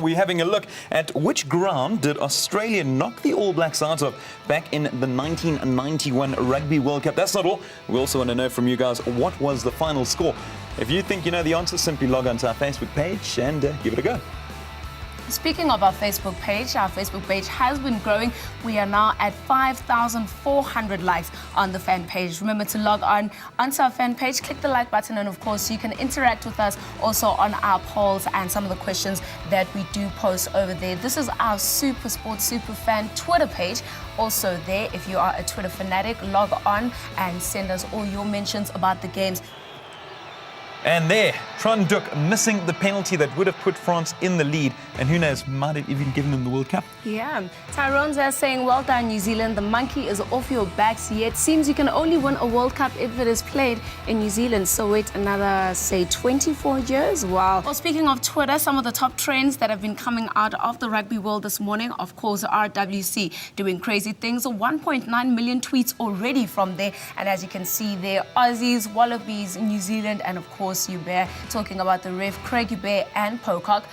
we're having a look at which ground did Australia knock the All Blacks out of back in the 1991 Rugby World Cup. That's not all. We also want to know from you guys, what was the final score? If you think you know the answer, simply log on to our Facebook page and give it a go. Speaking of our Facebook page has been growing. We are now at 5,400 likes on the fan page. Remember to log on onto our fan page, click the like button, and of course you can interact with us also on our polls and some of the questions that we do post over there. This is our Super Sports SUPERFAN Twitter page. Also there, if you are a Twitter fanatic, log on and send us all your mentions about the games. And there, Tron Duc missing the penalty that would have put France in the lead. And who knows, might have even given them the World Cup. Yeah. Tyrone's there saying, well done, New Zealand. The monkey is off your backs. Yet seems you can only win a World Cup if it is played in New Zealand. So wait another, say, 24 years? Wow. Well, speaking of Twitter, some of the top trends that have been coming out of the rugby world this morning, of course, RWC doing crazy things. 1.9 million tweets already from there. And as you can see there, Aussies, Wallabies, New Zealand, and of course, Hubert, talking about the ref, Craig Hubert and Pocock,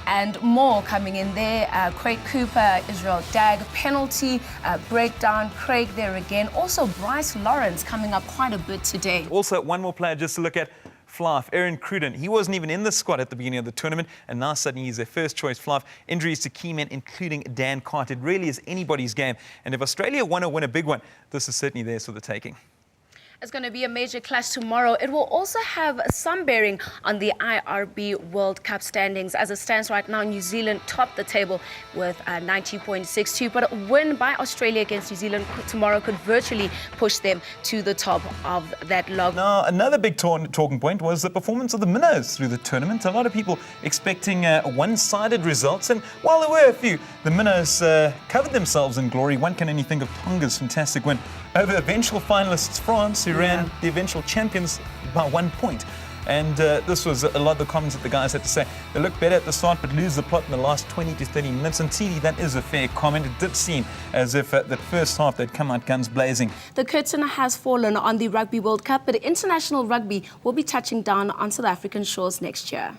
and more coming in there. Craig Cooper, Israel Dag, penalty, breakdown, Craig there again. Also, Bryce Lawrence coming up quite a bit today. Also, one more player just to look at. Fluff, Aaron Cruden. He wasn't even in the squad at the beginning of the tournament, and now suddenly he's their first choice Fluff. Injuries to key men, including Dan Carter. It really is anybody's game. And if Australia want to win a big one, this is certainly theirs for the taking. It's going to be a major clash tomorrow. It will also have some bearing on the IRB World Cup standings. As it stands right now, New Zealand top the table with 90.62. But a win by Australia against New Zealand tomorrow could virtually push them to the top of that log. Now, another big talking point was the performance of the minnows through the tournament. A lot of people expecting one-sided results. And while there were a few, the minnows covered themselves in glory. One can only think of Tonga's fantastic win over eventual finalists France, who ran the eventual champions by 1 point. And this was a lot of the comments that the guys had to say. They look better at the start, but lose the plot in the last 20 to 30 minutes. And TD, that is a fair comment. It did seem as if that first half they'd come out guns blazing. The curtain has fallen on the Rugby World Cup, but international rugby will be touching down on South African shores next year.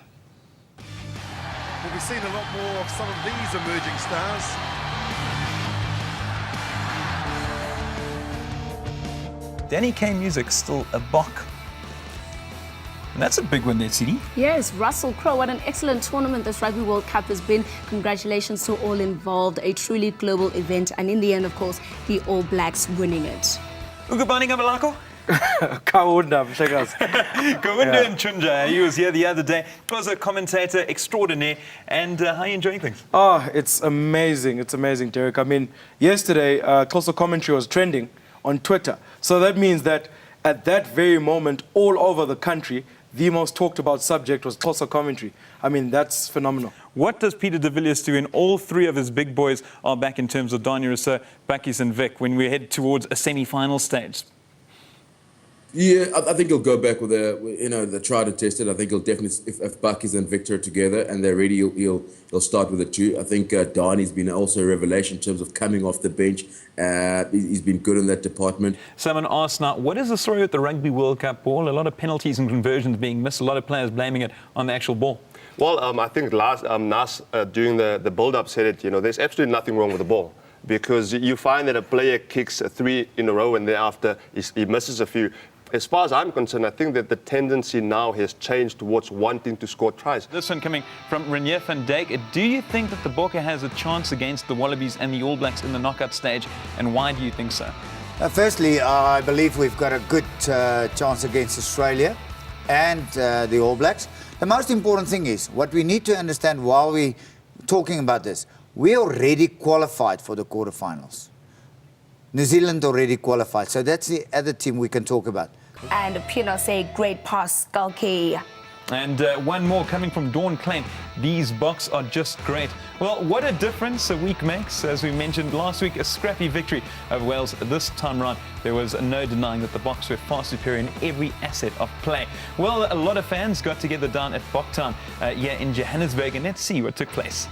We'll be seeing a lot more of some of these emerging stars. Danny K Music still a bok. And that's a big one there, CD. Yes, Russell Crowe. What an excellent tournament this Rugby World Cup has been. Congratulations to all involved. A truly global event. And in the end, of course, the All Blacks winning it. Ugabani Gabalako? Kawunda, Kawunda and Chunja. He was here the other day. He was a commentator extraordinaire. And how are you enjoying things? Oh, it's amazing. It's amazing, Derek. I mean, yesterday, closer commentary was trending on Twitter. So that means that at that very moment, all over the country, the most talked about subject was closer commentary. I mean, that's phenomenal. What does Peter de Villiers do when all three of his big boys are back in terms of Dania Rousseau, Bakkies and Vic, when we head towards a semi-final stage? Yeah, I think he'll go back with the try to test it. I think he'll definitely, if Bakkies and Victor are together and they're ready, he'll start with the two. I think Dani's been also a revelation in terms of coming off the bench. He's been good in that department. Someone asked now, what is the story with the Rugby World Cup ball? A lot of penalties and conversions being missed, a lot of players blaming it on the actual ball. Well, I think Nas, during the build-up, said it, there's absolutely nothing wrong with the ball. Because you find that a player kicks 3 in a row and thereafter he misses a few. As far as I'm concerned, I think that the tendency now has changed towards wanting to score tries. This one coming from Renier van Dijk. Do you think that the Bokke has a chance against the Wallabies and the All Blacks in the knockout stage? And why do you think so? Firstly, I believe we've got a good chance against Australia and the All Blacks. The most important thing is, what we need to understand while we're talking about this, we already qualified for the quarterfinals. New Zealand already qualified, so that's the other team we can talk about. And Pino say, great pass, Skulky. And one more coming from Dawn Klein. These Boks are just great. Well, what a difference a week makes. As we mentioned last week, a scrappy victory over Wales. This time round, there was no denying that the Boks were far superior in every asset of play. Well, a lot of fans got together down at Boktown here in Johannesburg, and let's see what took place.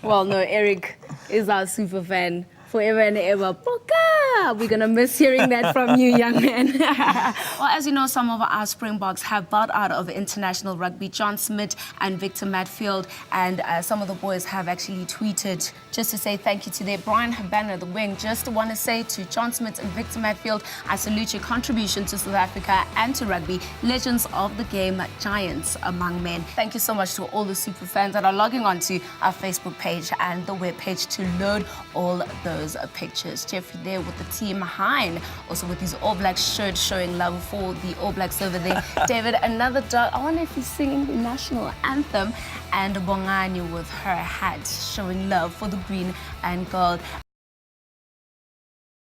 Well, no, Eric is our super fan forever and ever. Boka! We're going to miss hearing that from you, young man. Well, as you know, some of our Springboks have bowed out of international rugby. John Smith and Victor Matfield, and some of the boys have actually tweeted just to say thank you to their Brian Habana, the wing. Just want to say to John Smith and Victor Matfield, I salute your contribution to South Africa and to rugby. Legends of the game, giants among men. Thank you so much to all the super fans that are logging onto our Facebook page and the web page to load all those pictures. Jeffrey there with the team behind, also with his All Blacks shirt showing love for the All Blacks over there. David, another dog. I wonder if he's singing the national anthem. And Bongani with her hat showing love for the green and gold.